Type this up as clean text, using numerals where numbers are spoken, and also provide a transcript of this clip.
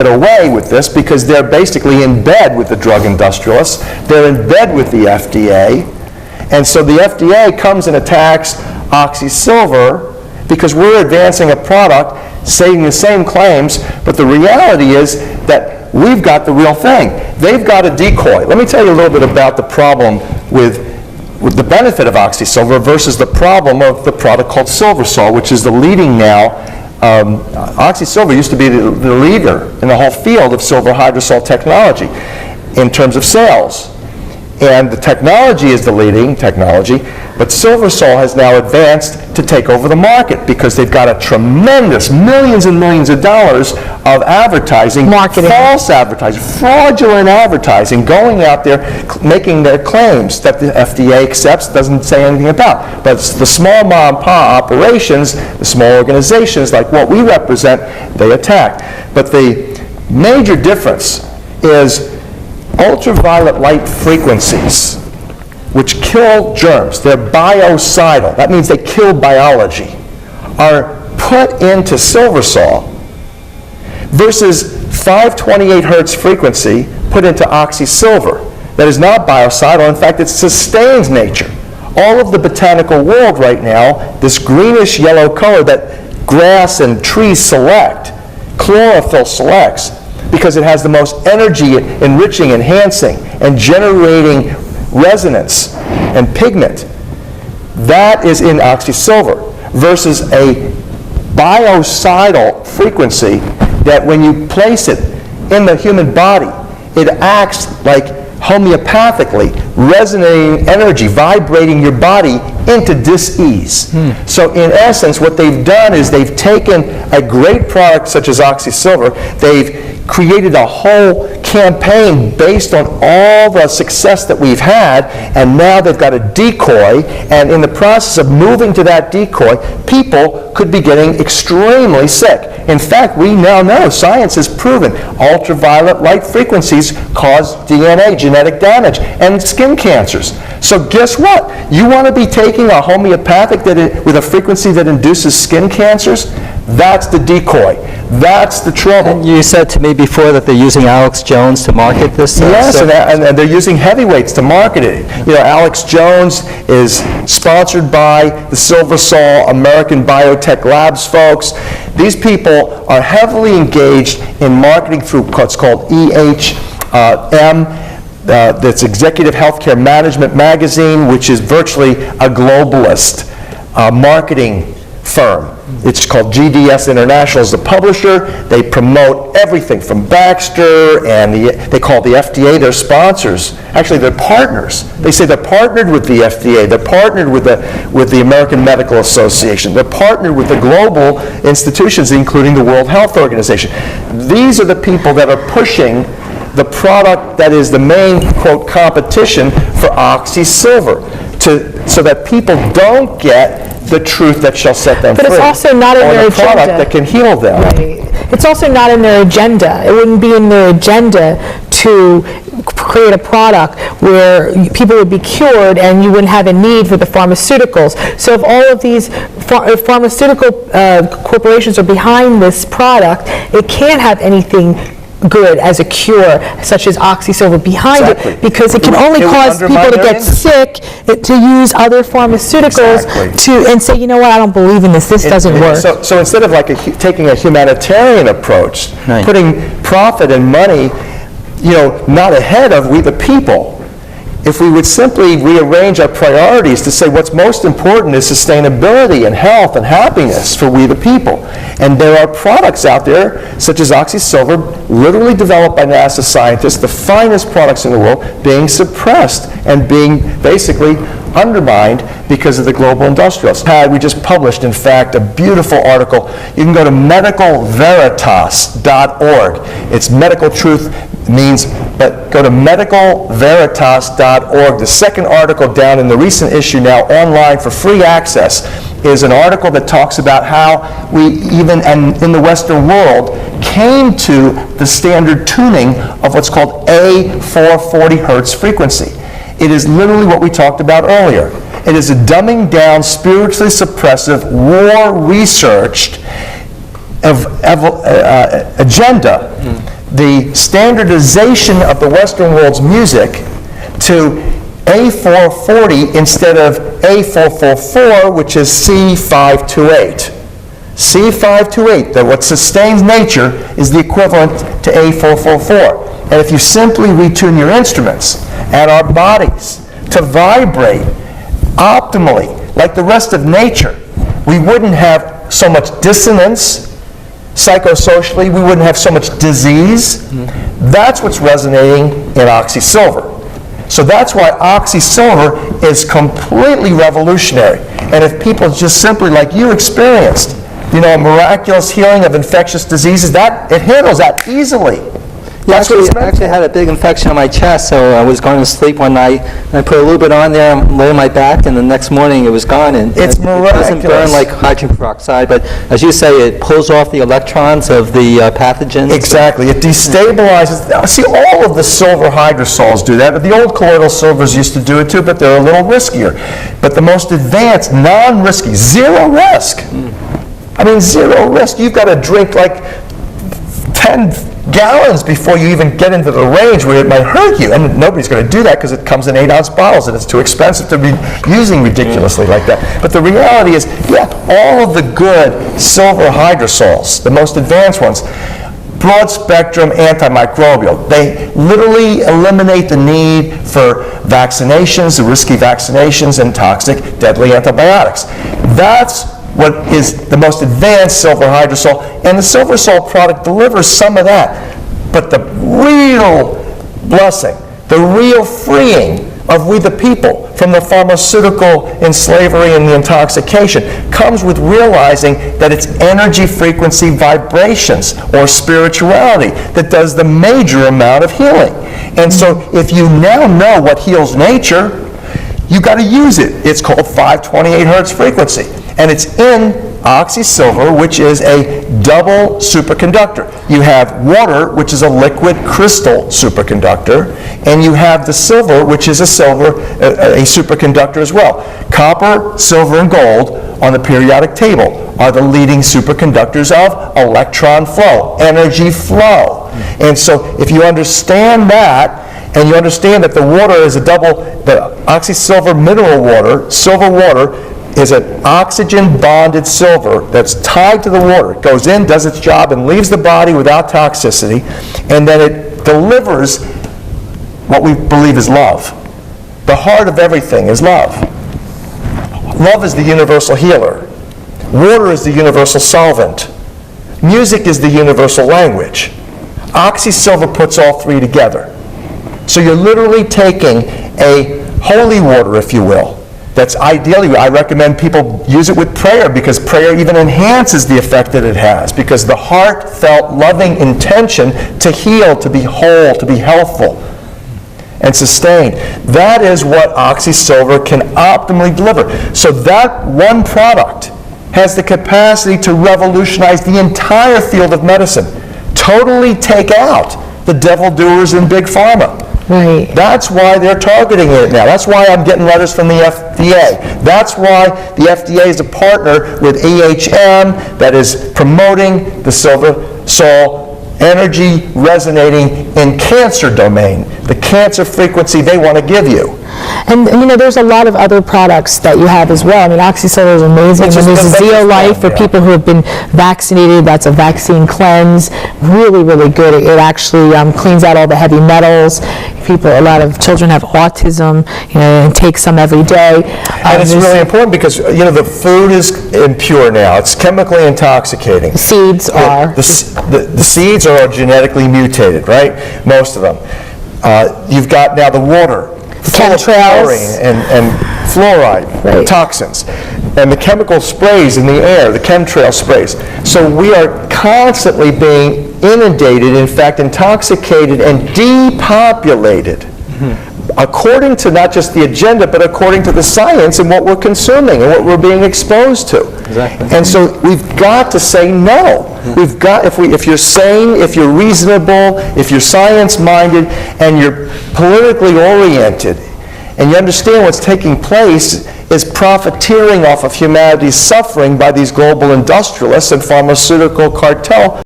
get away with this because they're basically in bed with the drug industrialists. They're in bed with the FDA. And so the FDA comes and attacks oxysilver because we're advancing a product saying the same claims, but the reality is that we've got the real thing. They've got a decoy. Let me tell you a little bit about the problem with the benefit of oxysilver versus the problem of the product called Silversol, which is the leading now. Oxysilver used to be the leader in the whole field of silver hydrosol technology in terms of sales. And the technology is the leading technology, but Silversol has now advanced to take over the market because they've got a tremendous millions and millions of dollars of advertising, marketing, false advertising, fraudulent advertising, going out there making their claims that the FDA accepts, doesn't say anything about. But it's the small mom and pop operations, the small organizations like what we represent, they attack. But the major difference is ultraviolet light frequencies, which kill germs, they're biocidal, that means they kill biology, are put into Silversol versus 528 hertz frequency put into oxysilver. That is not biocidal, in fact it sustains nature. All of the botanical world right now, this greenish yellow color that grass and trees select, chlorophyll selects, because it has the most energy enriching, enhancing, and generating resonance and pigment. That is in oxysilver versus a biocidal frequency that when you place it in the human body, it acts like homeopathically, resonating energy, vibrating your body into dis-ease. So in essence, what they've done is they've taken a great product such as oxysilver, they've created a whole campaign based on all the success that we've had, and now they've got a decoy, and in the process of moving to that decoy, people could be getting extremely sick. In fact, we now know, science has proven, ultraviolet light frequencies cause DNA, genetic damage, and skin cancers. So guess what? You want to be taking a homeopathic with a frequency that induces skin cancers? That's the decoy. That's the trouble. And you said to me before that they're using Alex Jones to market this? Yes, and they're using heavyweights to market it. You know, Alex Jones is sponsored by the Silversol American Biotech Labs folks. These people are heavily engaged in marketing through what's called EHM, that's Executive Healthcare Management Magazine, which is virtually a globalist marketing firm. It's called GDS International as the publisher. They promote everything from Baxter, and they call the FDA their sponsors. Actually, they're partners. They say they're partnered with the FDA. They're partnered with the American Medical Association. They're partnered with the global institutions, including the World Health Organization. These are the people that are pushing the product that is the main, quote, competition for oxysilver, so that people don't get the truth that shall set them free. But it's also not in their agenda. Product that can heal them. Right. It's also not in their agenda. It wouldn't be in their agenda to create a product where people would be cured and you wouldn't have a need for the pharmaceuticals. So if all of these pharmaceutical corporations are behind this product, it can't have anything good as a cure, such as oxysilver behind it, because it can only cause people to get sick, to use other pharmaceuticals and say, you know what, I don't believe in this, this doesn't work. So instead of like taking a humanitarian approach, putting profit and money, you know, not ahead of we the people, if we would simply rearrange our priorities to say what's most important is sustainability and health and happiness for we the people. And there are products out there, such as oxysilver, literally developed by NASA scientists, the finest products in the world, being suppressed and being basically undermined because of the global industrialists. We just published, in fact, a beautiful article. You can go to medicalveritas.org. It's medical truth means, but go to medicalveritas.org. The second article down in the recent issue now online for free access is an article that talks about how we even in the Western world came to the standard tuning of what's called a 440 hertz frequency. It is literally what we talked about earlier. It is a dumbing down, spiritually suppressive, war-researched agenda, the standardization of the Western world's music to A440 instead of A444, which is C528. C528, that what sustains nature, is the equivalent to A444. And if you simply retune your instruments and our bodies to vibrate optimally, like the rest of nature, we wouldn't have so much dissonance psychosocially, we wouldn't have so much disease. That's what's resonating in oxysilver. So that's why oxysilver is completely revolutionary. And if people just simply, like you experienced, a miraculous healing of infectious diseases, that it handles that easily. Yeah, I actually had a big infection on my chest, so I was going to sleep one night, and I put a little bit on there and lay on my back, and the next morning it was gone. And it's miraculous. It doesn't burn like hydrogen peroxide, but as you say, it pulls off the electrons of the pathogens. Exactly. It destabilizes. See, all of the silver hydrosols do that. The old colloidal silvers used to do it too, but they're a little riskier. But the most advanced, non-risky, zero risk. I mean, zero risk. You've got to drink like 10 gallons before you even get into the range where it might hurt you. And nobody's going to do that because it comes in 8-ounce bottles and it's too expensive to be using ridiculously like that. But the reality is, all of the good silver hydrosols, the most advanced ones, broad spectrum antimicrobial. They literally eliminate the need for vaccinations, the risky vaccinations, and toxic, deadly antibiotics. That's what is the most advanced silver hydrosol, and the silver salt product delivers some of that. But the real blessing, the real freeing of we the people from the pharmaceutical enslavery and the intoxication comes with realizing that it's energy frequency vibrations or spirituality that does the major amount of healing. And so if you now know what heals nature, you got to use it. It's called 528 hertz frequency. And it's in oxysilver, which is a double superconductor. You have water, which is a liquid crystal superconductor, and you have the silver, which is a superconductor as well. Copper, silver, and gold on the periodic table are the leading superconductors of electron flow, energy flow. And so if you understand that, and you understand that the water is the oxysilver mineral water, silver water, is an oxygen-bonded silver that's tied to the water. It goes in, does its job, and leaves the body without toxicity, and then it delivers what we believe is love. The heart of everything is love. Love is the universal healer. Water is the universal solvent. Music is the universal language. Oxysilver puts all three together. So you're literally taking a holy water, if you will, that's ideally, I recommend people use it with prayer because prayer even enhances the effect that it has because the heartfelt, loving intention to heal, to be whole, to be healthful and sustained. That is what oxysilver can optimally deliver. So that one product has the capacity to revolutionize the entire field of medicine, totally take out the devil doers in big pharma. Right. That's why they're targeting it now. That's why I'm getting letters from the FDA. That's why the FDA is a partner with EHM that is promoting the silver sol energy resonating in cancer domain, the cancer frequency they want to give you. And there's a lot of other products that you have as well. I mean, oxysilver is amazing. Which is There's the Zeolife for people who have been vaccinated. That's a vaccine cleanse. Really, really good. It actually cleans out all the heavy metals. A lot of children have autism, and take some every day. And it's really important because, the food is impure now. It's chemically intoxicating. Seeds are. The seeds are genetically mutated, right? Most of them. You've got now the water. Chemtrails. Chlorine and fluoride, toxins, and the chemical sprays in the air, the chemtrail sprays. So we are constantly being inundated, in fact intoxicated and depopulated, according to not just the agenda, but according to the science and what we're consuming and what we're being exposed to. Exactly. And so we've got to say no. We've got, if you're sane, if you're reasonable, if you're science-minded, and you're politically oriented, and you understand what's taking place is profiteering off of humanity's suffering by these global industrialists and pharmaceutical cartel